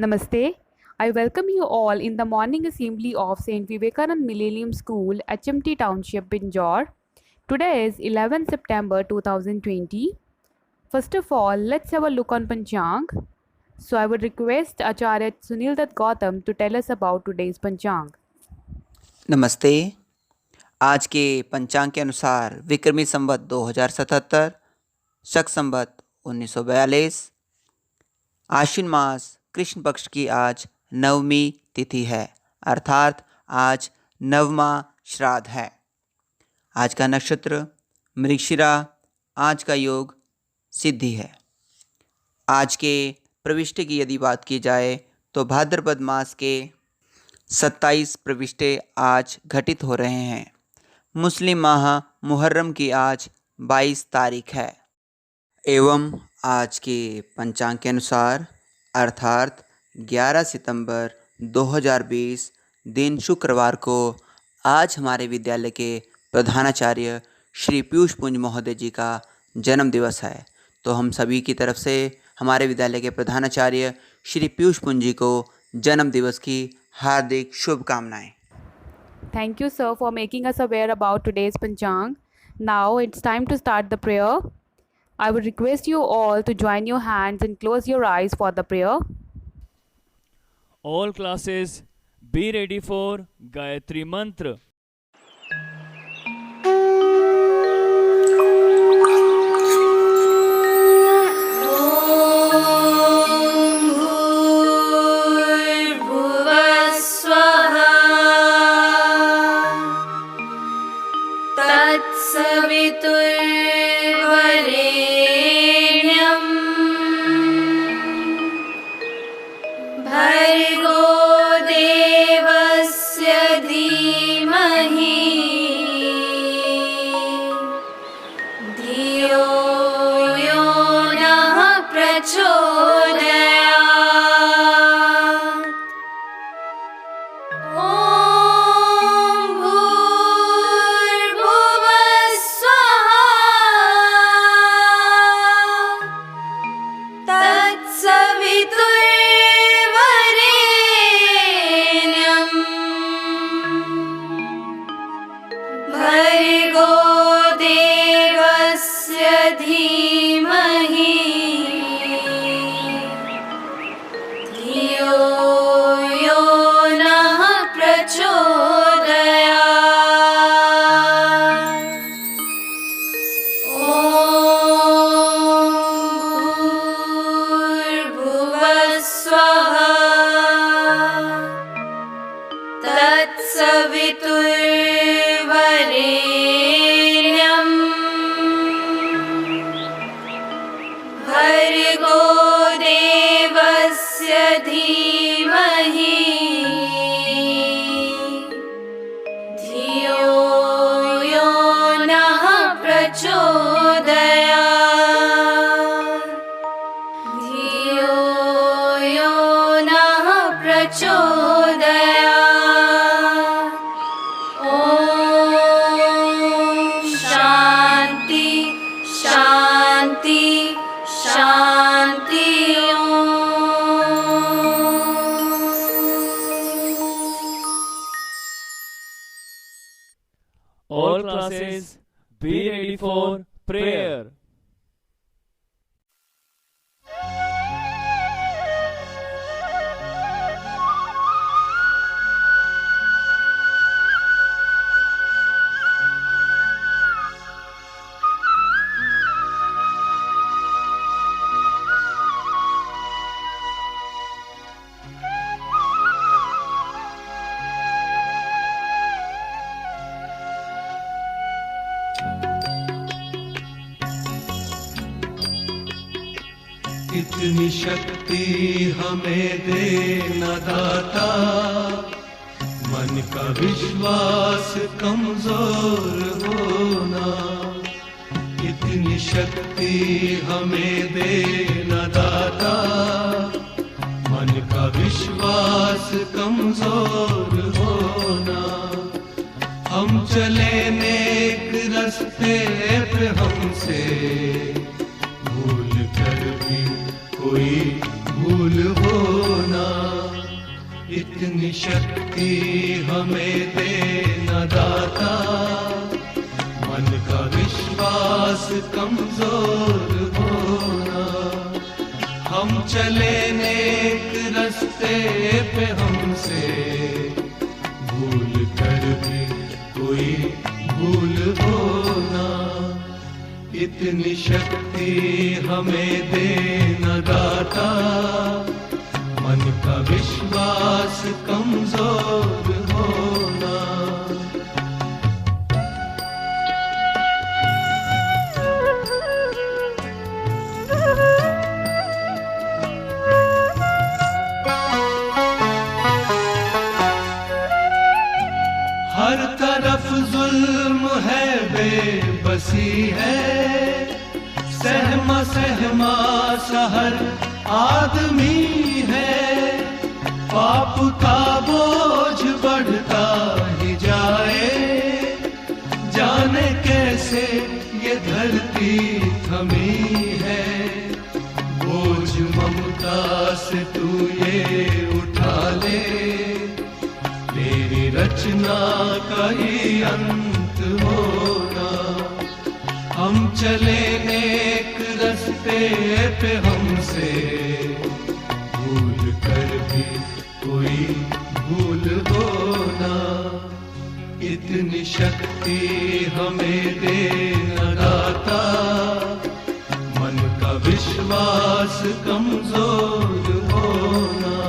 Namaste. I welcome you all in the morning assembly of St. Vivekanand Millennium School, HMT Township, Pinjore. Today is 11 September 2020. First of all, let's have a look on Panchang. So I would request Acharya Sunil Dutt Gautam to tell us about today's Panchang. नमस्ते। आज के पंचांग के अनुसार विक्रमी संवत 2077, शक संवत 1942, आश्विन मास कृष्ण पक्ष की आज नवमी तिथि है, अर्थात आज नवमा श्राद्ध है। आज का नक्षत्र मृगशिरा, आज का योग सिद्धि है। आज के प्रविष्टे की यदि बात की जाए तो भाद्रपद मास के 27 प्रविष्टे आज घटित हो रहे हैं। मुस्लिम माह मुहर्रम की आज 22 तारीख है। एवं आज के पंचांग के अनुसार अर्थात 11 सितंबर 2020 दिन शुक्रवार को आज हमारे विद्यालय के प्रधानाचार्य श्री पीयूष पुंज महोदय जी का जन्म दिवस है। तो हम सभी की तरफ से हमारे विद्यालय के प्रधानाचार्य श्री पीयूष पुंज जी को जन्म दिवस की हार्दिक शुभकामनाएं। Thank you, sir, for making us aware about today's Panchang. Now it's time to start the prayer. I would request you all to join your hands and close your eyes for the prayer. All classes be ready for Gayatri Mantra. All classes be ready for prayer. इतनी शक्ति हमें दे न दाता, मन का विश्वास कमजोर होना। इतनी शक्ति हमें दे न दाता, मन का विश्वास कमजोर होना। हम चले नेक रास्ते पे हमसे भूल कर भी कोई भूल हो ना। इतनी शक्ति हमें दे न दाता, मन का विश्वास कमजोर होना। हम चले नेक रास्ते पे, हमसे भूल कर भी कोई भूल होना। इतनी शक्ति हमें दे न दाता, मन का विश्वास कमजोर होना। हर तरफ जुल्म है, बेबसी है, सहमा सहमा सा हर आदमी है। पाप का बोझ बढ़ता ही जाए, जाने कैसे ये धरती थमी है। बोझ ममता से तू ये उठा ले, तेरी रचना का ही अंत होना। हम चले नेक रास्ते पे, हमसे भूल कर भी कोई भूल होना। इतनी शक्ति हमें दे न दाता, मन का विश्वास कमजोर होना।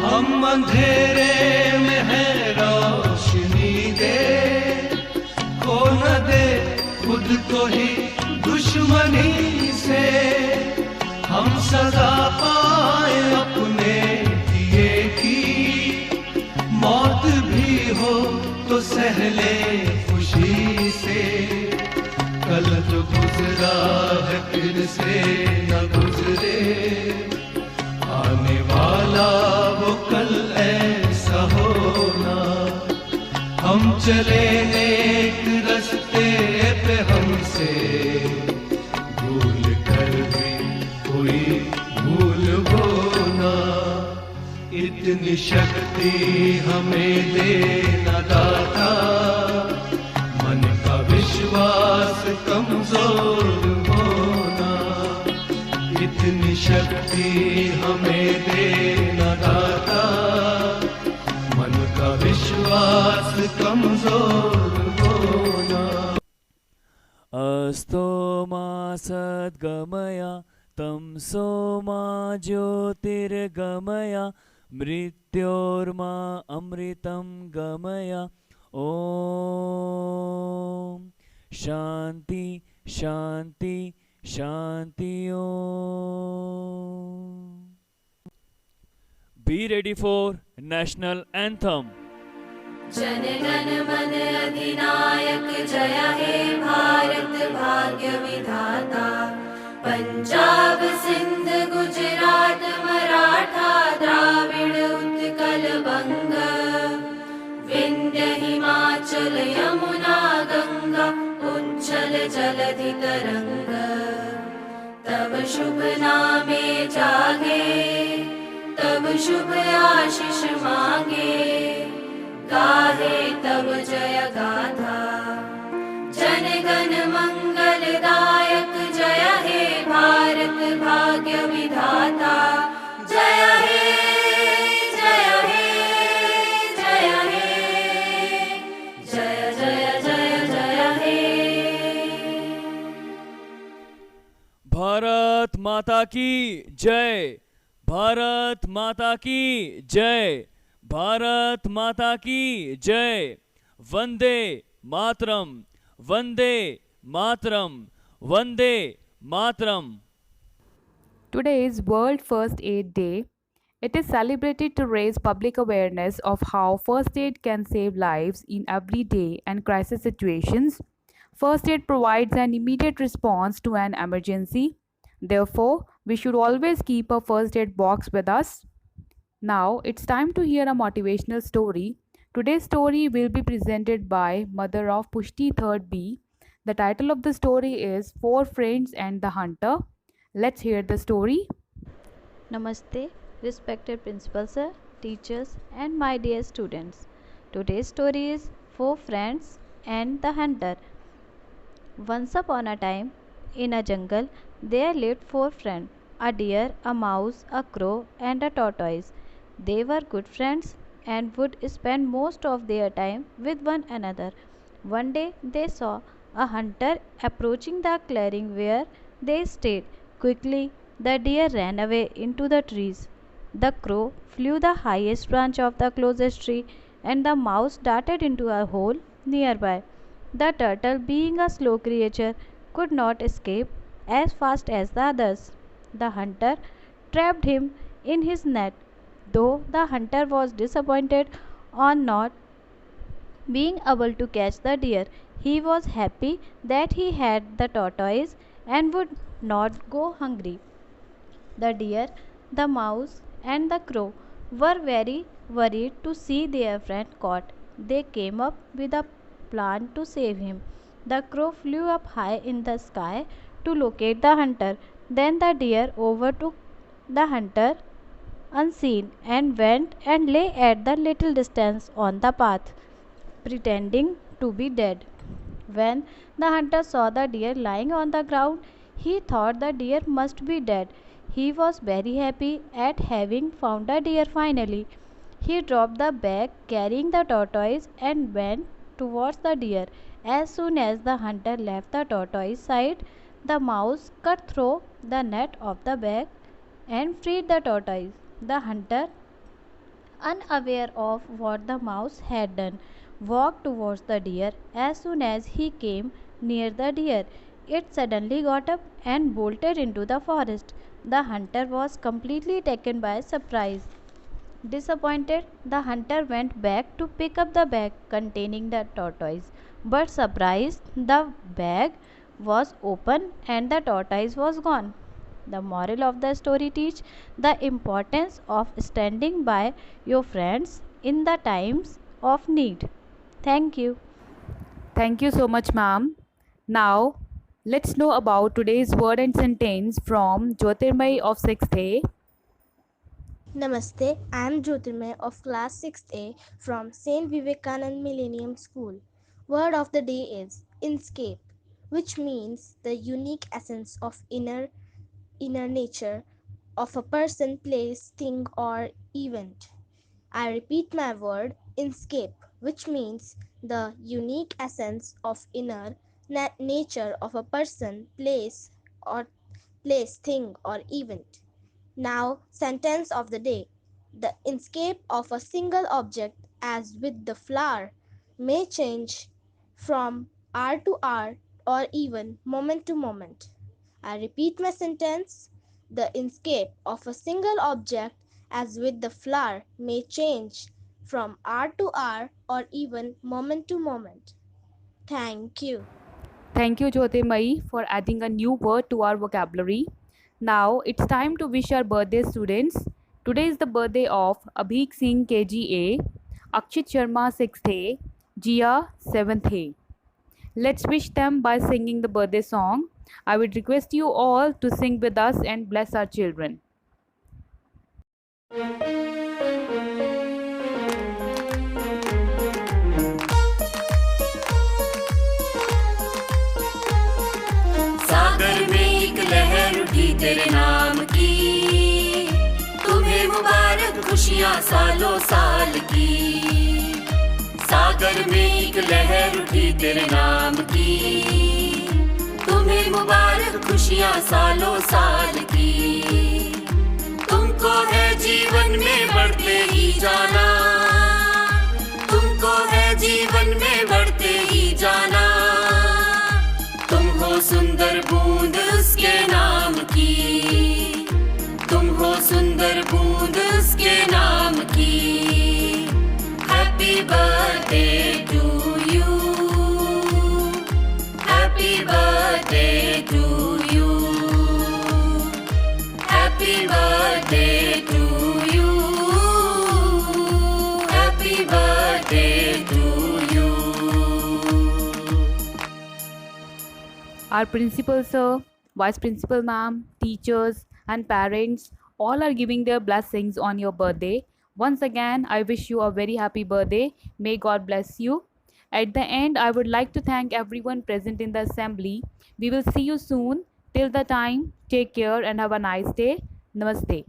हम अंधेरे में है, रोशनी दे, खो न दे खुद को ही दुश्मनी से। हम सजा पाए अपने दिए की, मौत भी हो तो सहले खुशी से। कल जो गुजरा है फिर से न गुजरे, आने वाला वो कल ऐसा होना। हम चले नेक रास्ते पे, हमसे भूल कर भी कोई भूल होना। इतनी शक्ति हमें दे न दाता, मन का विश्वास कमजोर होना। इतनी शक्ति हमें दे न दाता, मन का विश्वास कमजोर होना। अस्तो मा सद्गमय तमसो मा ज्योतिर्गमय मृत्योर्मा अमृतं गमय। ओम शांति शांति Shanti Om. Be ready for national anthem. Jana Gana मन अधिनायक जय हे भारत भाग्य विधाता। पंजाब सिंध गुजरात मराठा द्राविड़ उत्कल बंग, विंध्य हिमाचल यमुना गंगा उच्छल जलधि तरंग। तब शुभ नामे जागे, तब शुभ आशीष मांगे, गाहे तब जय गाथा। जन गण मंगलदायक जय हे भारत भाग्य विधाता। जय हे जय हे जय हे, जय जय जय जय हे। भारत माता की जय, भारत माता की जय, भारत माता की जय। Vande Mataram, Vande Mataram, Vande Mataram. Today is World First Aid Day. It is celebrated to raise public awareness of how first aid can save lives in everyday and crisis situations. First aid provides an immediate response to an emergency. Therefore, we should always keep a first aid box with us. Now, it's time to hear a motivational story. Today's story will be presented by mother of Pushti 3rd B. The title of the story is Four Friends and the Hunter. Let's hear the story. Namaste, respected principal sir, teachers, and my dear students. Today's story is Four Friends and the Hunter. Once upon a time, in a jungle, there lived four friends: a deer, a mouse, a crow, and a tortoise. They were good friends and would spend most of their time with one another. One day they saw a hunter approaching the clearing where they stayed. Quickly, the deer ran away into the trees. The crow flew the highest branch of the closest tree, and the mouse darted into a hole nearby. The turtle, being a slow creature, could not escape as fast as the others. The hunter trapped him in his net. Though the hunter was disappointed on not being able to catch the deer, he was happy that he had the tortoise and would not go hungry. The deer, the mouse, and the crow were very worried to see their friend caught. They came up with a plan to save him. The crow flew up high in the sky to locate the hunter. Then the deer overtook the hunter unseen and went and lay at the little distance on the path, pretending to be dead. When the hunter saw the deer lying on the ground, he thought the deer must be dead. He was very happy at having found the deer finally. He dropped the bag carrying the tortoise and went towards the deer. As soon as the hunter left the tortoise side, the mouse cut through the net of the bag and freed the tortoise. The hunter, unaware of what the mouse had done, walked towards the deer. As soon as he came near the deer, it suddenly got up and bolted into the forest. The hunter was completely taken by surprise. Disappointed, the hunter went back to pick up the bag containing the tortoise. But surprised, the bag was open and the tortoise was gone. The moral of the story teach the importance of standing by your friends in the times of need. Thank you. Thank you so much, ma'am. Now, let's know about today's word and sentence from Jyotirmay of 6th A. Namaste, I am Jyotirmay of class 6A from St. Vivekanand Millennium School. Word of the day is inscape, which means the unique essence of inner nature of a person, place, thing, or event. I repeat my word inscape, which means the unique essence of inner nature of a person, place, thing, or event. Now, sentence of the day. The inscape of a single object, as with the flower, may change from hour to hour or even moment to moment. I repeat my sentence. The inscape of a single object, as with the flower, may change from hour to hour or even moment to moment. Thank you. Thank you, Jyotirmay, for adding a new word to our vocabulary. Now, it's time to wish our birthday students. Today is the birthday of Abhik Singh KGA, Akshit Sharma 6th A, Jia 7th A. Let's wish them by singing the birthday song. I would request you all to sing with us and bless our children. सागर में एक लहर उठी तेरे नाम की, तुम्हें मुबारक खुशियाँ सालों साल की। सागर में एक लहर उठी तेरे नाम की, तुम्हें मुबारक खुशियाँ सालों साल की। तुमको है जीवन में बढ़ते ही जाना, तुमको है जीवन में बढ़ते ही जाना। तुम हो सुंदर बूंद उसके नाम की, तुम हो सुंदर बूंद उसके नाम की। Happy birthday to you, Our principal sir, vice principal ma'am, teachers, and parents all are giving their blessings on your birthday. Once again, I wish you a very happy birthday. May God bless you. At the end, I would like to thank everyone present in the assembly. We will see you soon. Till the time, take care and have a nice day. Namaste.